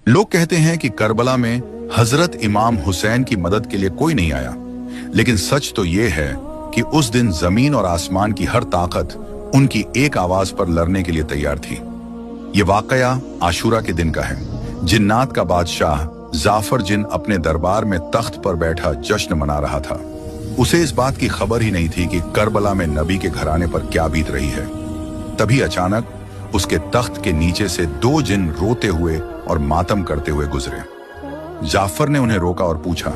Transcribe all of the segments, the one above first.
लोग कहते हैं कि करबला में हजरत इमाम हुसैन की मदद के लिए कोई नहीं आया, लेकिन सच तो ये है कि उस दिन जमीन और आसमान की हर ताकत उनकी एक आवाज पर लड़ने के लिए तैयार थी। ये वाकया आशूरा के दिन का है। जिन्नात का बादशाह जाफर जिन अपने दरबार में तख्त पर बैठा जश्न मना रहा था। उसे इस बात की खबर ही नहीं थी कि करबला में नबी के घराने पर क्या बीत रही है। तभी अचानक उसके तख्त के नीचे से दो जिन रोते हुए और मातम करते हुए गुजरे। जाफर ने उन्हें रोका और पूछा,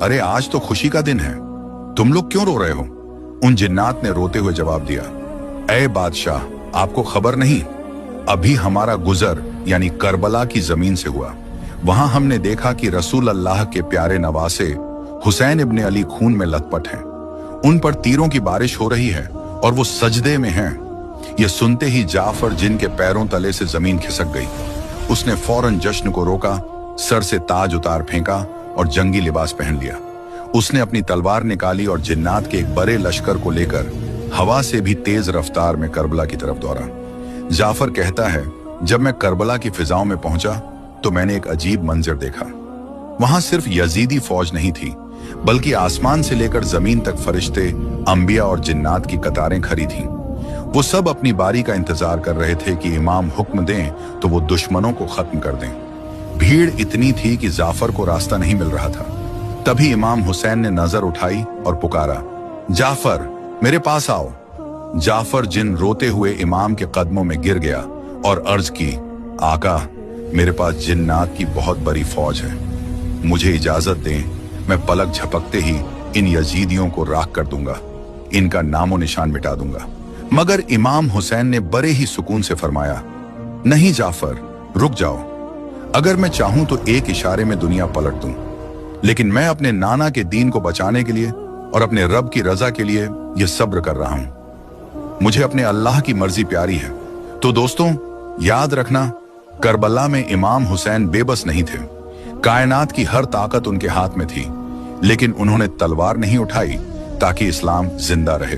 अरे आज तो खुशी का दिन है, तुम लोग क्यों रो रहे हो? उन जिन्नात ने रोते हुए जवाब दिया, ऐ बादशाह, आपको खबर नहीं, अभी हमारा गुजर यानी करबला की जमीन से हुआ। वहां हमने देखा कि रसूल अल्लाह के प्यारे नवासे हुसैन इब्ने अली खून में लथपथ हैं। उन पर तीरों की बारिश हो रही है और वो सजदे में हैं। ये सुनते ही जाफर जिन के पैरों तले से जमीन खिसक गई। उसने फौरन जश्न को रोका, सर से ताज उतार फेंका और जंगी लिबास पहन लिया। उसने अपनी तलवार निकाली और जिन्नात के एक बड़े लश्कर को लेकर हवा से भी तेज रफ्तार में करबला की तरफ दौड़ा। जाफर कहता है, जब मैं करबला की फिजाओं में पहुंचा तो मैंने एक अजीब मंजर देखा। वहां सिर्फ यजीदी फौज नहीं थी, बल्कि आसमान से लेकर जमीन तक फरिश्ते, अंबिया और जिन्नात की कतारें खड़ी थीं। वो सब अपनी बारी का इंतजार कर रहे थे कि इमाम हुक्म दें तो वो दुश्मनों को खत्म कर दें। भीड़ इतनी थी कि जाफर को रास्ता नहीं मिल रहा था। तभी इमाम हुसैन ने नजर उठाई और पुकारा, जाफर मेरे पास आओ। जाफर जिन रोते हुए इमाम के कदमों में गिर गया और अर्ज की, आका मेरे पास जिन्नात की बहुत बड़ी फौज है, मुझे इजाजत दें, मैं पलक झपकते ही इन यजीदियों को राख कर दूंगा, इनका नामो निशान मिटा दूंगा। मगर इमाम हुसैन ने बड़े ही सुकून से फरमाया, नहीं जाफर, रुक जाओ। अगर मैं चाहूं तो एक इशारे में दुनिया पलट दूं, लेकिन मैं अपने नाना के दीन को बचाने के लिए और अपने रब की रजा के लिए यह सब्र कर रहा हूं। मुझे अपने अल्लाह की मर्जी प्यारी है। तो दोस्तों, याद रखना, करबला में इमाम हुसैन बेबस नहीं थे। कायनात की हर ताकत उनके हाथ में थी, लेकिन उन्होंने तलवार नहीं उठाई ताकि इस्लाम जिंदा रहे।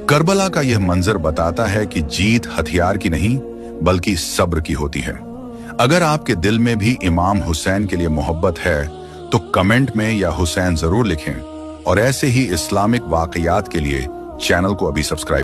करबला का यह मंजर बताता है कि जीत हथियार की नहीं बल्कि सब्र की होती है। अगर आपके दिल में भी इमाम हुसैन के लिए मोहब्बत है तो कमेंट में या हुसैन जरूर लिखें, और ऐसे ही इस्लामिक वाकयात के लिए चैनल को अभी सब्सक्राइब